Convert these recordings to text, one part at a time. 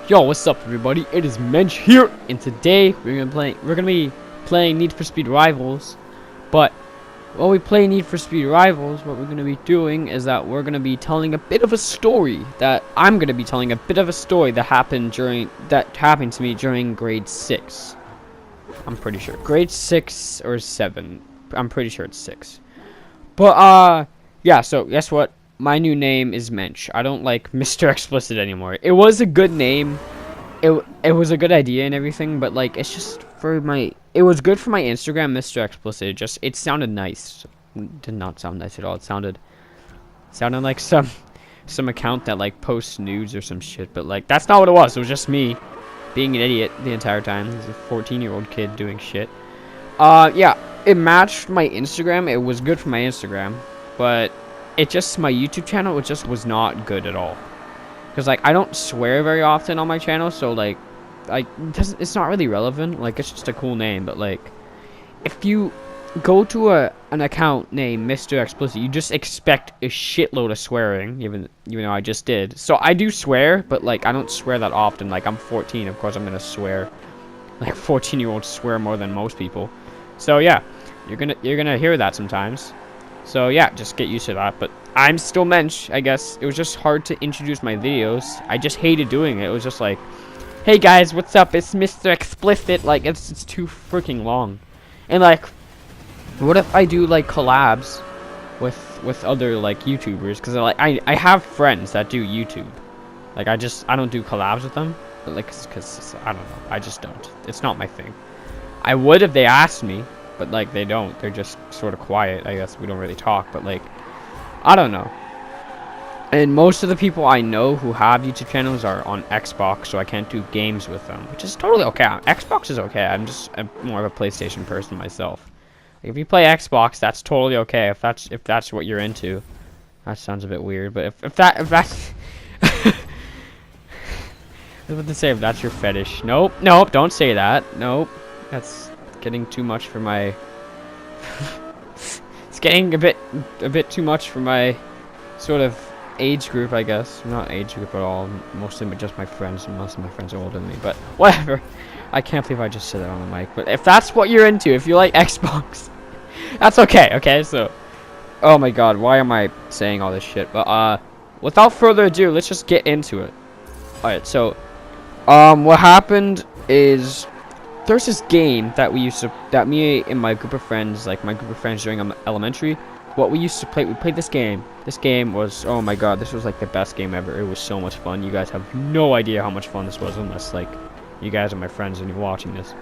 Yo, what's up, everybody? It is Mensch here, and today we're gonna be playing Need for Speed Rivals. But while we play Need for Speed Rivals, what we're gonna be doing is that we're gonna be telling a bit of a story. That happened to me during grade 6. I'm pretty sure grade 6 or 7. I'm pretty sure it's 6. But yeah. So guess what? My new name is Mensch. I don't like Mr. Explicit anymore. It was a good name. It was a good idea and everything, but like it's just for my. It was good for my Instagram, Mr. Explicit. It sounded nice. It did not sound nice at all. It sounded like some account that like posts nudes or some shit. But like that's not what it was. It was just me being an idiot the entire time. He's a 14-year-old kid doing shit. Yeah, it matched my Instagram. It was good for my Instagram, but my YouTube channel, it just was not good at all. Because like I don't swear very often on my channel, so like it's not really relevant. Like it's just a cool name, but like if you go to an account named Mr. Explicit, you just expect a shitload of swearing, even though I just did. So I do swear, but like I don't swear that often. Like I'm 14, of course I'm gonna swear. Like 14-year-olds swear more than most people. So yeah, you're gonna hear that sometimes. So yeah, just get used to that. But I'm still Mensch, I guess. It was just hard to introduce my videos. I just hated doing it. It was just like, hey guys, what's up? It's Mr. Explicit. Like it's too freaking long. And like, what if I do like collabs with other like YouTubers? Because like I have friends that do YouTube. Like I don't do collabs with them. But like, cause I don't know. I just don't. It's not my thing. I would if they asked me. But like they don't. They're just sort of quiet. I guess we don't really talk. But like, I don't know. And most of the people I know who have YouTube channels are on Xbox, so I can't do games with them, which is totally okay. Xbox is okay. I'm more of a PlayStation person myself. Like, if you play Xbox, that's totally okay. If that's what you're into. That sounds a bit weird, but if that's I was about to say if that's your fetish. Nope, don't say that. Nope, that's getting too much for my. It's getting a bit too much for my sort of age group, I guess. Not age group at all. Mostly just my friends. Most of my friends are older than me, but whatever. I can't believe I just said that on the mic. But if that's what you're into, if you like Xbox, that's okay. Okay, so. Oh my God, why am I saying all this shit? But without further ado, let's just get into it. All right, so what happened is. There's this game that me and my group of friends, during elementary, what we used to play, we played this game. This game was, oh my God, this was like the best game ever. It was so much fun. You guys have no idea how much fun this was unless like you guys are my friends and you're watching this.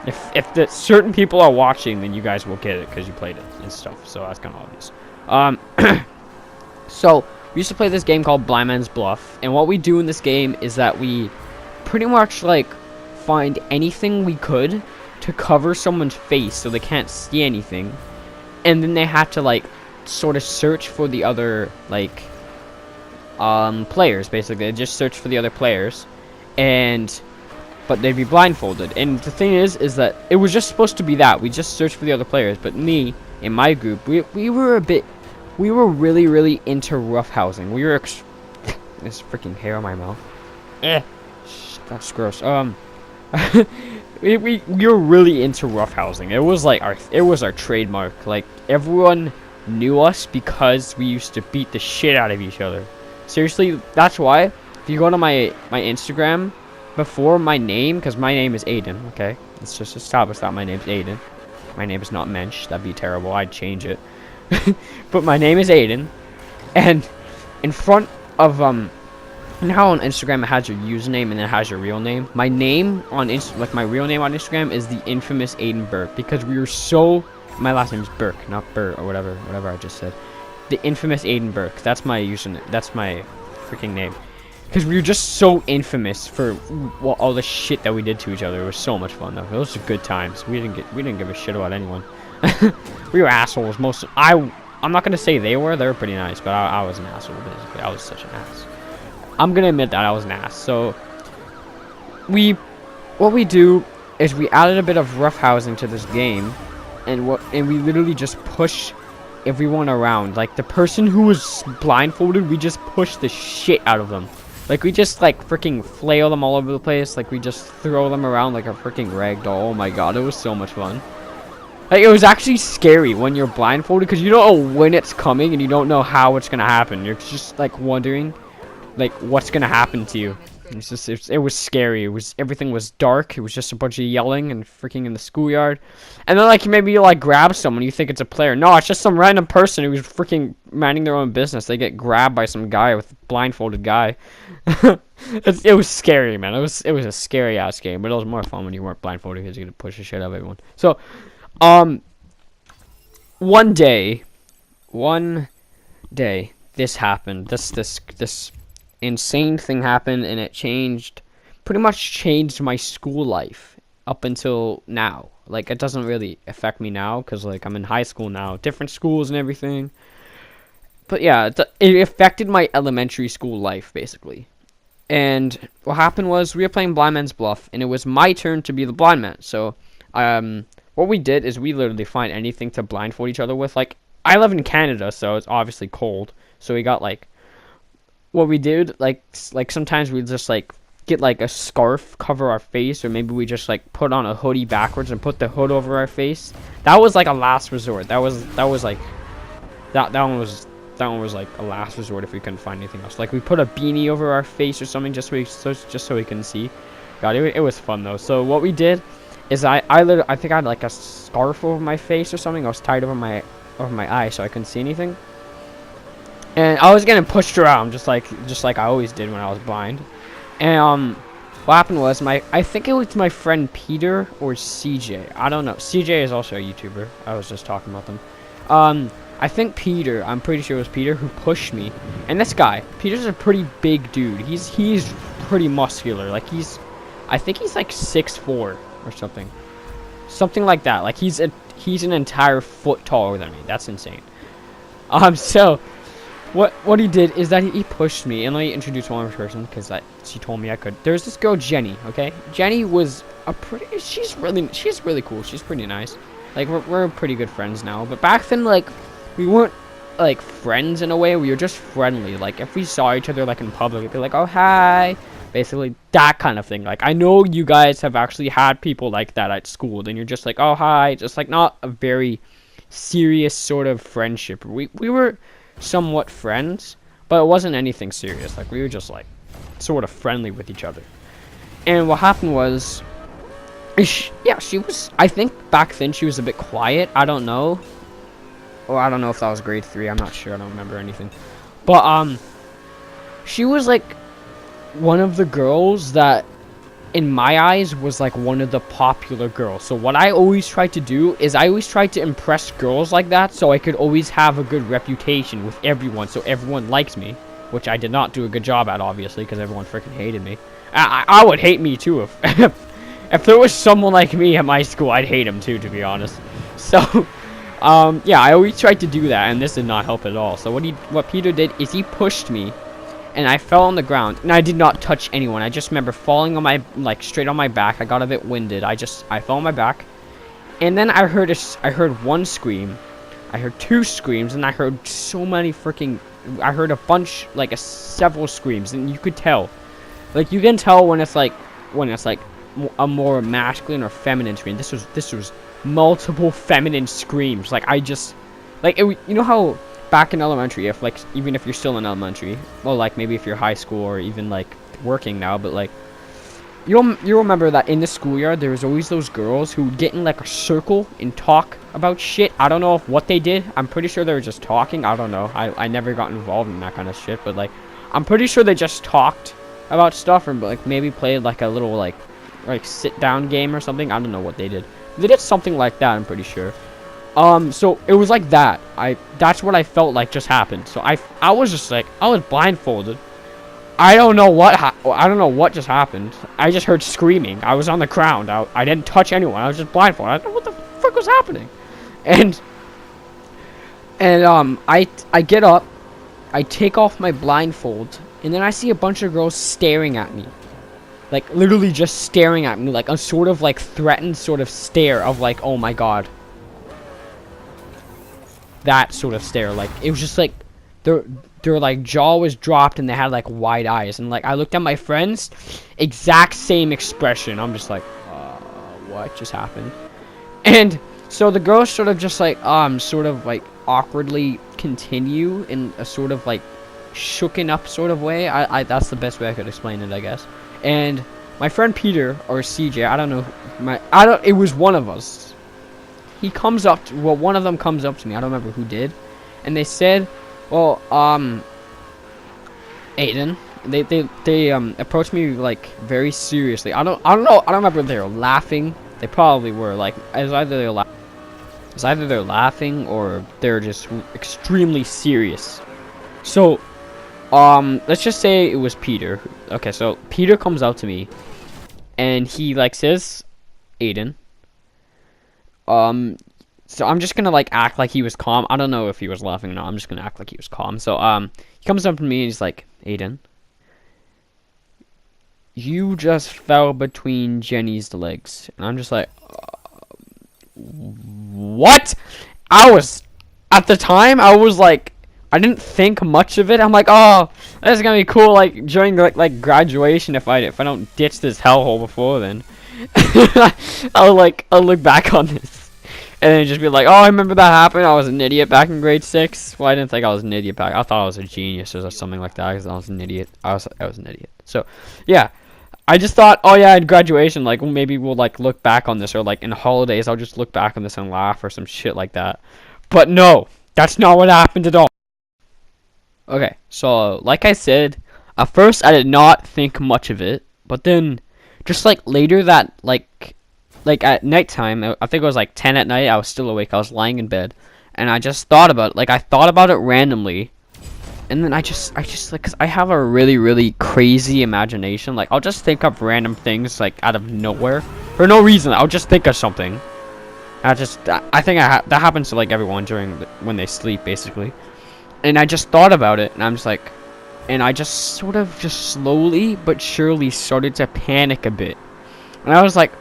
If the certain people are watching, then you guys will get it because you played it and stuff. So that's kind of obvious. So we used to play this game called Blind Man's Bluff, and what we do in this game is that we pretty much like find anything we could to cover someone's face so they can't see anything, and then they have to like sort of search for the other like players. Basically, they just search for the other players, but they'd be blindfolded. And the thing is that it was just supposed to be that we just searched for the other players. But me and my group, we were really into roughhousing. We were this freaking hair on my mouth. That's gross. We were really into roughhousing. It was our trademark. Like everyone knew us because we used to beat the shit out of each other. Seriously, that's why if you go to my Instagram before my name, because my name is Aiden. Okay, let's just establish that my name's Aiden. My name is not Mensch. That'd be terrible. I'd change it. But my name is Aiden, and in front of you know how on Instagram it has your username and then it has your real name? My name on my real name on Instagram is the infamous Aiden Burke, because we were so. My last name is Burke, not Burr or whatever I just said. The infamous Aiden Burke. That's my username. That's my freaking name. Because we were just so infamous for all the shit that we did to each other. It was so much fun though. Those were good times. We didn't give a shit about anyone. We were assholes. I'm not gonna say they were. They were pretty nice, but I was an asshole basically. I was such an ass. I'm gonna admit that I was an ass. So what we do is we added a bit of roughhousing to this game, and we literally just push everyone around. Like the person who was blindfolded, we just pushed the shit out of them. Like, we just, like, freaking flail them all over the place. Like, we just throw them around like a freaking rag doll. Oh my god, it was so much fun. Like, it was actually scary when you're blindfolded because you don't know when it's coming and you don't know how it's gonna happen. You're just, like, wondering, like, what's gonna happen to you. It's just, it was scary. Everything was dark. It was just a bunch of yelling and freaking in the schoolyard. And then, like, maybe you, like, grab someone. You think it's a player. No, it's just some random person who's freaking minding their own business. They get grabbed by some guy with a blindfolded guy. It was scary, man. It was a scary ass game, but it was more fun when you weren't blindfolded because you could push the shit out of everyone. So, one day, this happened. This insane thing happened, and it pretty much changed my school life up until now. Like, it doesn't really affect me now because, like, I'm in high school now, different schools and everything. But yeah, it affected my elementary school life basically. And what happened was we were playing Blind Man's Bluff, and it was my turn to be the blind man. So, what we did is we literally find anything to blindfold each other with. Like, I live in Canada, so it's obviously cold. So we got, like, what we did, like sometimes we just, like, get, like, a scarf, cover our face, or maybe we just, like, put on a hoodie backwards and put the hood over our face. That was, like, a last resort. That was, like, that one was like a last resort if we couldn't find anything else. Like, we put a beanie over our face or something just so we can see. God, it was fun though. So what we did is I think I had like a scarf over my face or something. I was tied over my eye so I couldn't see anything. And I was getting pushed around just like I always did when I was blind. And what happened was I think it was my friend Peter or CJ. I don't know. CJ is also a YouTuber. I was just talking about them. I think Peter, I'm pretty sure it was Peter who pushed me. And this guy, Peter's a pretty big dude. He's pretty muscular. Like, I think he's like 6'4" or something. Something like that. Like, he's an entire foot taller than me. That's insane. So what he did is that he pushed me, and let me introduce one more person because she told me I could. There's this girl Jenny, okay? Jenny was she's really cool. She's pretty nice. Like, we're pretty good friends now, but back then, like, we weren't, like, friends in a way. We were just friendly. Like, if we saw each other, like, in public, it'd be like, oh, hi. Basically, that kind of thing. Like, I know you guys have actually had people like that at school. Then you're just like, oh, hi. Just, like, not a very serious sort of friendship. We were somewhat friends, but it wasn't anything serious. Like, we were just, like, sort of friendly with each other. And what happened was, she was, I think back then she was a bit quiet. I don't know. Or I don't know if that was grade 3. I'm not sure. I don't remember anything. But, she was, like, one of the girls that, in my eyes, was, like, one of the popular girls. So what I always tried to do is I always tried to impress girls like that so I could always have a good reputation with everyone so everyone likes me. Which I did not do a good job at, obviously, because everyone freaking hated me. I would hate me, too, if... If there was someone like me at my school, I'd hate him too, to be honest. So, yeah, I always tried to do that, and this did not help at all. So what Peter did is he pushed me, and I fell on the ground. And I did not touch anyone. I just remember falling on my, like, straight on my back. I got a bit winded. I fell on my back, and then I heard one scream. I heard 2 screams, and I heard so many freaking. I heard a bunch, like, several screams, and you could tell, like, you can tell when it's like a more masculine or feminine scream. This was multiple feminine screams. Like, you know how back in elementary, if, like, even if you're still in elementary, well, like, maybe if you're high school or even, like, working now, but, like, you remember that in the schoolyard there was always those girls who would get in, like, a circle and talk about shit. I don't know what they did. I'm pretty sure they were just talking. I don't know. I never got involved in that kind of shit, but, like, I'm pretty sure they just talked about stuff, or, like, maybe played, like, a little, like sit down game or something. I don't know what they did. They did something like that, I'm pretty sure. So it was like that. That's what I felt like just happened. So I was just like, I was blindfolded. I don't know what just happened. I just heard screaming. I was on the ground. I didn't touch anyone. I was just blindfolded. I don't know what the frick was happening. And I get up, I take off my blindfold, and then I see a bunch of girls staring at me. Like, literally just staring at me, like, a sort of, like, threatened sort of stare of, like, oh my god. That sort of stare, like, it was just, like, there their like jaw was dropped and they had like wide eyes, and like I looked at my friends, exact same expression. I'm just like, what just happened? And so the girls sort of just like sort of like awkwardly continue in a sort of like shooken up sort of way. I that's the best way I could explain it, I guess. And my friend Peter, or CJ, I don't know, it was one of us. He comes up to, well, one of them comes up to me. I don't remember who did. And they said, well, Aiden, they approached me like very seriously. I don't remember if they were laughing. They probably were. Like, it's either they're laughing or they're just extremely serious. So, let's just say it was Peter. Okay, so Peter comes out to me, and he like says, Aiden. So I'm just gonna like act like he was calm. I don't know if he was laughing or not. I'm just gonna act like he was calm. So he comes up to me and he's like, Aiden, you just fell between Jenny's legs. And I'm just like, what? At the time, I was like, I didn't think much of it. I'm like, oh, that's gonna be cool, like during like graduation if I don't ditch this hellhole before then. I'll look back on this and then just be like, oh, I remember that happened. I was an idiot back in grade 6. Well, I didn't think I was an idiot back. I thought I was a genius or something like that because I was an idiot. I was an idiot. So yeah, I just thought, oh yeah, in graduation, like maybe we'll like look back on this, or like in holidays I'll just look back on this and laugh or some shit like that. But no, that's not what happened at all. Okay, so like I said, at first I did not think much of it, but then just like later that like at nighttime, I think it was like 10 at night, I was still awake, I was lying in bed, and I just thought about it. Like I thought about it randomly, and then I just like, cause I have a really crazy imagination. Like I'll just think of random things like out of nowhere for no reason. I'll just think of something. I think that happens to like everyone when they sleep basically. And I just thought about it, and I'm just like, and I just sort of just slowly but surely started to panic a bit. And I was like,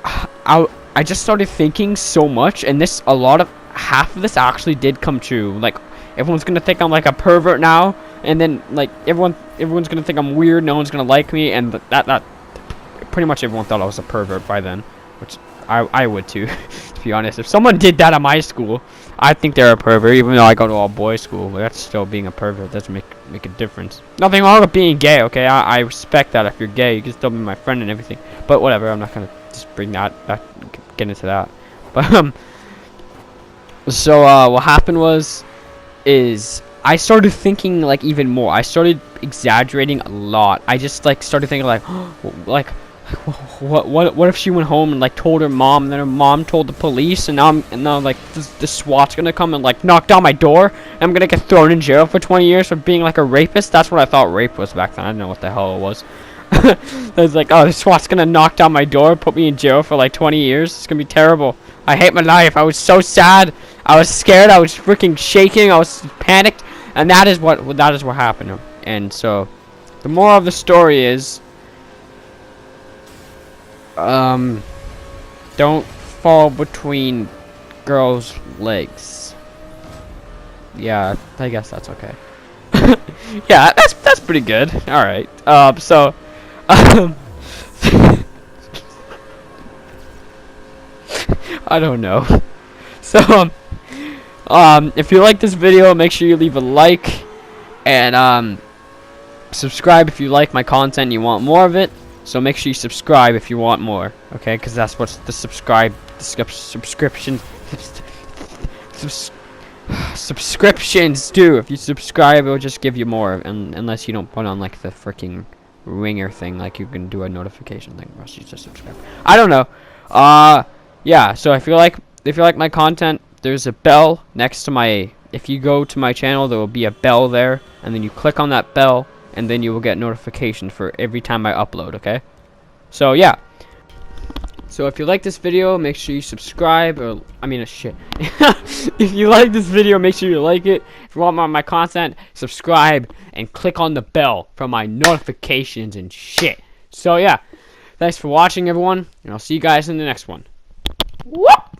I just started thinking so much, and half of this actually did come true. Like, everyone's gonna think I'm like a pervert now, and then like everyone's gonna think I'm weird, no one's gonna like me, and that pretty much everyone thought I was a pervert by then, which I would too, to be honest. If someone did that at my school, I think they're a pervert, even though I go to all boys school. But that's still being a pervert. Doesn't make a difference. Nothing wrong with being gay, okay? I respect that. If you're gay, you can still be my friend and everything. But whatever, I'm not gonna just bring that get into that. But so what happened is I started thinking like even more. I started exaggerating a lot. I just like started thinking like, like, what if she went home and like told her mom, and then her mom told the police, and now like the SWAT's gonna come and like knock down my door, and I'm gonna get thrown in jail for 20 years for being like a rapist. That's what I thought rape was back then. I didn't know what the hell it was. I was like, oh, the SWAT's gonna knock down my door, put me in jail for like 20 years. It's gonna be terrible. I hate my life. I was so sad. I was scared. I was freaking shaking. I was panicked, and that is what happened. And so, the moral of the story is, don't fall between girls' legs. Yeah, I guess that's okay. Yeah, that's pretty good. All right. So, I don't know. So, if you like this video, make sure you leave a like, and subscribe if you like my content and you want more of it. So make sure you subscribe if you want more, okay? Because that's what the subscriptions do. If you subscribe, it'll just give you more, and unless you don't put on like the freaking ringer thing, like you can do a notification thing, or else you just subscribe. I don't know. Yeah. So if you like my content, there's a bell next to my. If you go to my channel, there will be a bell there, and then you click on that bell, and then you will get notification for every time I upload, okay? So, yeah. So, if you like this video, make sure you subscribe, or, I mean, shit. If you like this video, make sure you like it. If you want more of my content, subscribe, and click on the bell for my notifications and shit. So, yeah. Thanks for watching, everyone, and I'll see you guys in the next one. Whoop!